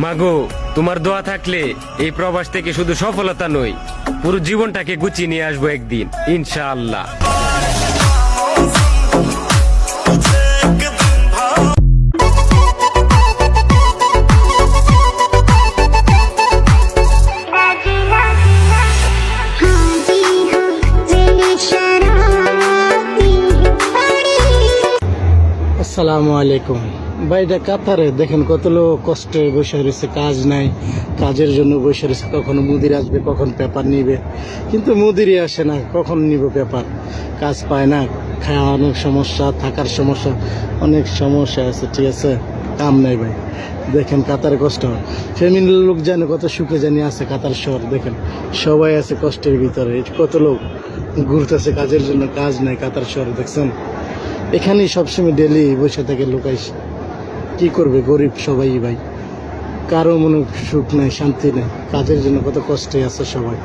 মাগো, তোমার দোয়া থাকলে এই প্রবাস থেকে শুধু সফলতা নয়, পুরো জীবনটাকে গুছিয়ে নিয়ে আসবো একদিন ইনশাআল্লাহ। আসসালামু আলাইকুম ভাই, এটা কাতারে দেখেন কত লোক কষ্টে বসে রয়েছে, কাজ নাই, কাজের জন্য বসে রয়েছে। কখনো মুদির আসবে, কখন পেপার নিবে, কিন্তু মুদিরই আসে না। কখন নিব পেপার? কাজ পায় না, খাওয়ানোর সমস্যা, থাকার সমস্যা, অনেক সমস্যা আছে। ঠিক আছে, কাম নাই ভাই। দেখেন কাতারে কষ্ট, ফ্যামিলির লোক জানে কত সুখে জানি আছে কাতার শহর। দেখেন সবাই আছে কষ্টের ভিতরে, কত লোক ঘুরতেছে কাজের জন্য, কাজ নাই কাতার শহরে। দেখছেন এখানেই সবসময় ডেলি বসে থেকে লোক আইসে। কি করবে গরিব সবাই ভাই, কারো মনে সুখ নাই, শান্তি নেই, কাজের জন্য কত কষ্টে আছে সবাই।